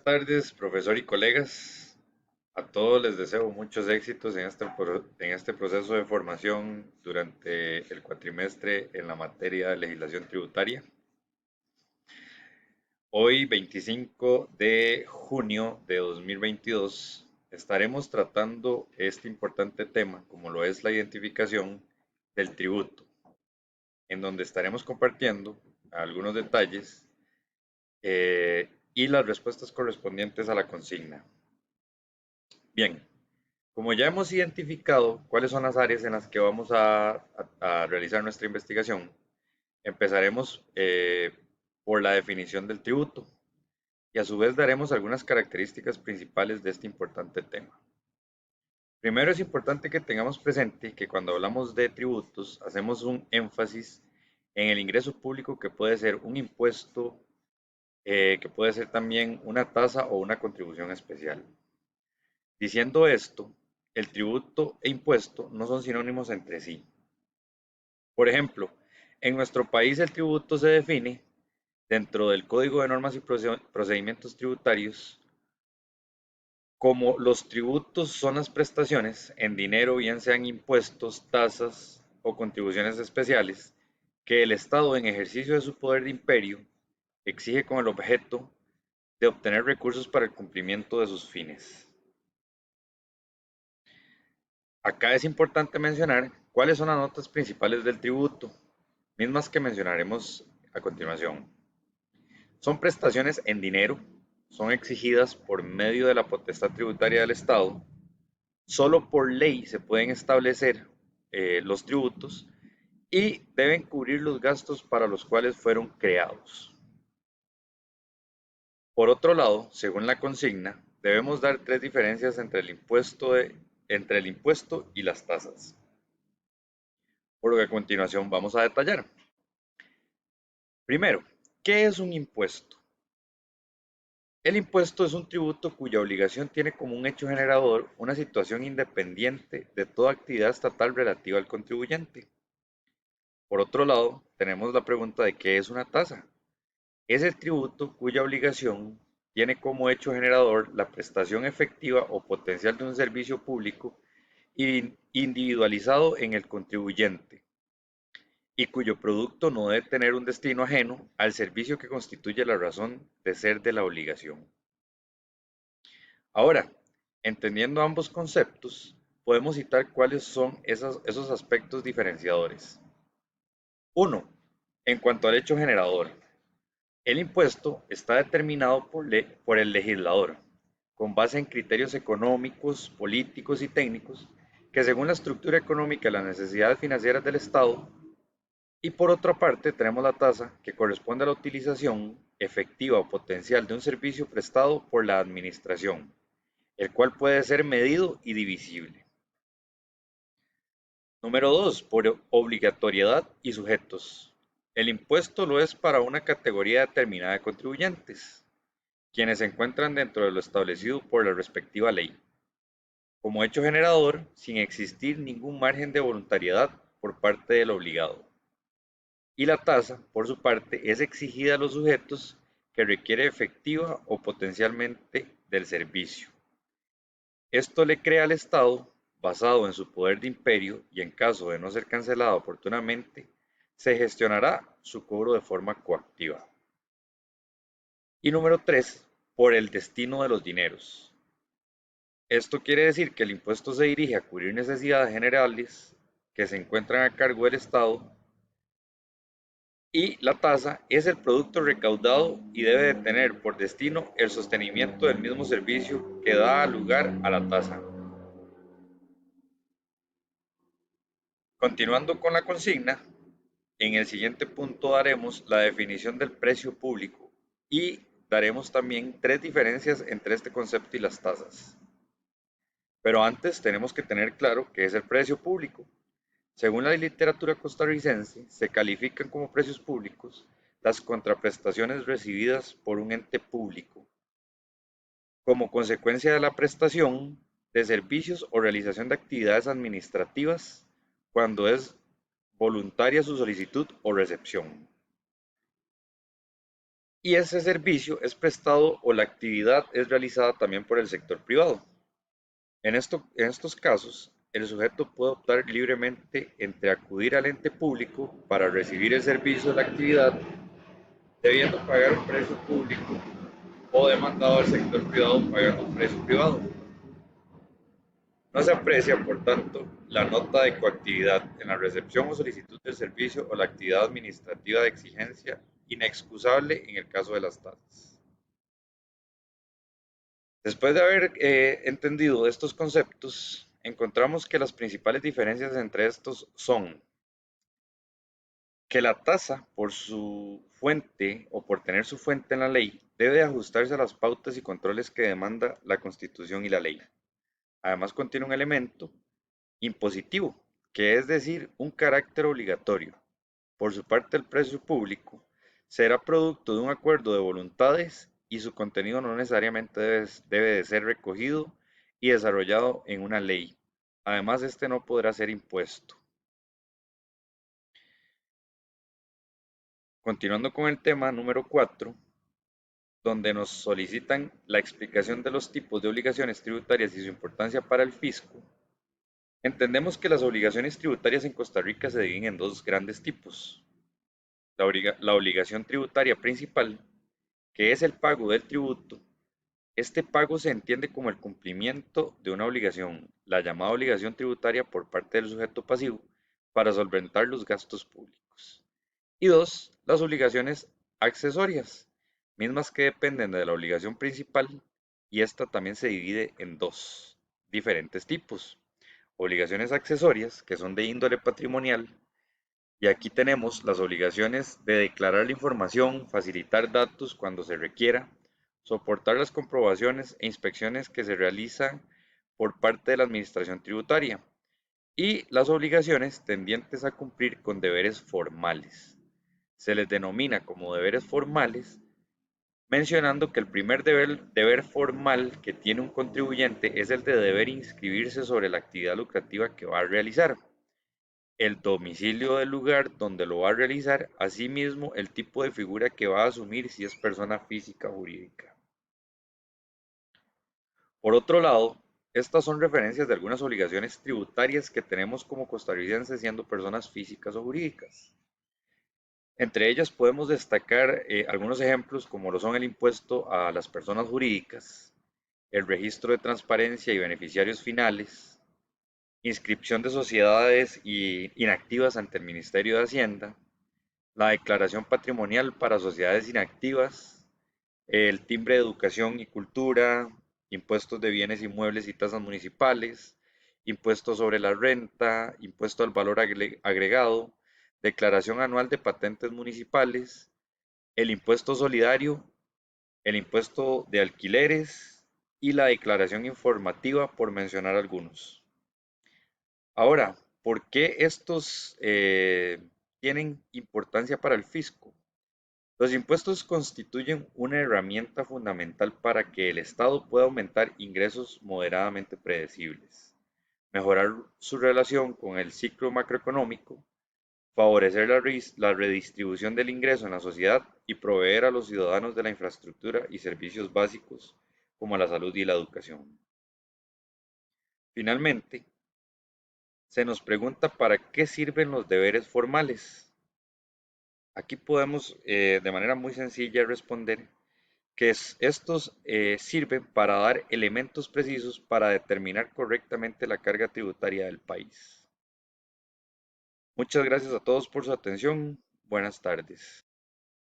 Buenas tardes, profesor y colegas. A todos les deseo muchos éxitos en este proceso de formación durante el cuatrimestre en la materia de legislación tributaria. Hoy, 25 de junio de 2022, estaremos tratando este importante tema, como lo es la identificación del tributo, en donde estaremos compartiendo algunos detalles y las respuestas correspondientes a la consigna. Bien, como ya hemos identificado cuáles son las áreas en las que vamos a realizar nuestra investigación, empezaremos por la definición del tributo y a su vez daremos algunas características principales de este importante tema. Primero es importante que tengamos presente que cuando hablamos de tributos hacemos un énfasis en el ingreso público que puede ser un impuesto, que puede ser también una tasa o una contribución especial. Diciendo esto, el tributo e impuesto no son sinónimos entre sí. Por ejemplo, en nuestro país el tributo se define dentro del Código de Normas y Procedimientos Tributarios como los tributos son las prestaciones en dinero, bien sean impuestos, tasas o contribuciones especiales, que el Estado en ejercicio de su poder de imperio exige con el objeto de obtener recursos para el cumplimiento de sus fines. Acá es importante mencionar cuáles son las notas principales del tributo, mismas que mencionaremos a continuación. Son prestaciones en dinero, son exigidas por medio de la potestad tributaria del Estado, solo por ley se pueden establecer los tributos y deben cubrir los gastos para los cuales fueron creados. Por otro lado, según la consigna, debemos dar tres diferencias entre el impuesto y las tasas, por lo que a continuación vamos a detallar. Primero, ¿qué es un impuesto? El impuesto es un tributo cuya obligación tiene como un hecho generador una situación independiente de toda actividad estatal relativa al contribuyente. Por otro lado, tenemos la pregunta de qué es una tasa. Es el tributo cuya obligación tiene como hecho generador la prestación efectiva o potencial de un servicio público individualizado en el contribuyente y cuyo producto no debe tener un destino ajeno al servicio que constituye la razón de ser de la obligación. Ahora, entendiendo ambos conceptos, podemos citar cuáles son esos aspectos diferenciadores. Uno, en cuanto al hecho generador, el impuesto está determinado por el legislador, con base en criterios económicos, políticos y técnicos, que según la estructura económica y las necesidades financieras del Estado. Y por otra parte, tenemos la tasa, que corresponde a la utilización efectiva o potencial de un servicio prestado por la administración, el cual puede ser medido y divisible. Número 2, por obligatoriedad y sujetos. El impuesto lo es para una categoría determinada de contribuyentes, quienes se encuentran dentro de lo establecido por la respectiva ley, como hecho generador sin existir ningún margen de voluntariedad por parte del obligado. Y la tasa, por su parte, es exigida a los sujetos que requiere efectiva o potencialmente del servicio. Esto le crea al Estado, basado en su poder de imperio y en caso de no ser cancelado oportunamente, se gestionará su cobro de forma coactiva. Y número 3, por el destino de los dineros. Esto quiere decir que el impuesto se dirige a cubrir necesidades generales que se encuentran a cargo del Estado y la tasa es el producto recaudado y debe de tener por destino el sostenimiento del mismo servicio que da lugar a la tasa. Continuando con la consigna, en el siguiente punto daremos la definición del precio público y daremos también tres diferencias entre este concepto y las tasas. Pero antes tenemos que tener claro qué es el precio público. Según la literatura costarricense, se califican como precios públicos las contraprestaciones recibidas por un ente público, como consecuencia de la prestación de servicios o realización de actividades administrativas cuando es voluntaria su solicitud o recepción. y ese servicio es prestado o la actividad es realizada también por el sector privado. En estos casos, el sujeto puede optar libremente entre acudir al ente público para recibir el servicio de la actividad, debiendo pagar un precio público, o demandado al sector privado pagando un precio privado. No se aprecia, por tanto, la nota de coactividad en la recepción o solicitud del servicio o la actividad administrativa de exigencia inexcusable en el caso de las tasas. Después de haber entendido estos conceptos, encontramos que las principales diferencias entre estos son que la tasa, por su fuente o por tener su fuente en la ley, debe de ajustarse a las pautas y controles que demanda la Constitución y la ley. Además, contiene un elemento impositivo, que es decir, un carácter obligatorio. Por su parte, el precio público será producto de un acuerdo de voluntades y su contenido no necesariamente debe de ser recogido y desarrollado en una ley. Además, este no podrá ser impuesto. Continuando con el tema número 4, donde nos solicitan la explicación de los tipos de obligaciones tributarias y su importancia para el fisco, entendemos que las obligaciones tributarias en Costa Rica se dividen en dos grandes tipos. La obligación tributaria principal, que es el pago del tributo. Este pago se entiende como el cumplimiento de una obligación, la llamada obligación tributaria por parte del sujeto pasivo, para solventar los gastos públicos. Y dos, las obligaciones accesorias, mismas que dependen de la obligación principal, y esta también se divide en dos diferentes tipos. Obligaciones accesorias, que son de índole patrimonial, y aquí tenemos las obligaciones de declarar la información, facilitar datos cuando se requiera, soportar las comprobaciones e inspecciones que se realizan por parte de la Administración Tributaria, y las obligaciones tendientes a cumplir con deberes formales. Se les denomina como deberes formales, mencionando que el primer deber formal que tiene un contribuyente es el de deber inscribirse sobre la actividad lucrativa que va a realizar, el domicilio del lugar donde lo va a realizar, asimismo el tipo de figura que va a asumir si es persona física o jurídica. Por otro lado, estas son referencias de algunas obligaciones tributarias que tenemos como costarricenses siendo personas físicas o jurídicas. Entre ellas podemos destacar algunos ejemplos como lo son el impuesto a las personas jurídicas, el registro de transparencia y beneficiarios finales, inscripción de sociedades inactivas ante el Ministerio de Hacienda, la declaración patrimonial para sociedades inactivas, el timbre de educación y cultura, impuestos de bienes inmuebles y tasas municipales, impuestos sobre la renta, impuesto al valor agregado, declaración anual de patentes municipales, el impuesto solidario, el impuesto de alquileres y la declaración informativa, por mencionar algunos. Ahora, ¿por qué estos tienen importancia para el fisco? Los impuestos constituyen una herramienta fundamental para que el Estado pueda aumentar ingresos moderadamente predecibles, mejorar su relación con el ciclo macroeconómico, favorecer la redistribución del ingreso en la sociedad y proveer a los ciudadanos de la infraestructura y servicios básicos como la salud y la educación. Finalmente, se nos pregunta para qué sirven los deberes formales. Aquí podemos de manera muy sencilla responder que estos sirven para dar elementos precisos para determinar correctamente la carga tributaria del país. Muchas gracias a todos por su atención. Buenas tardes.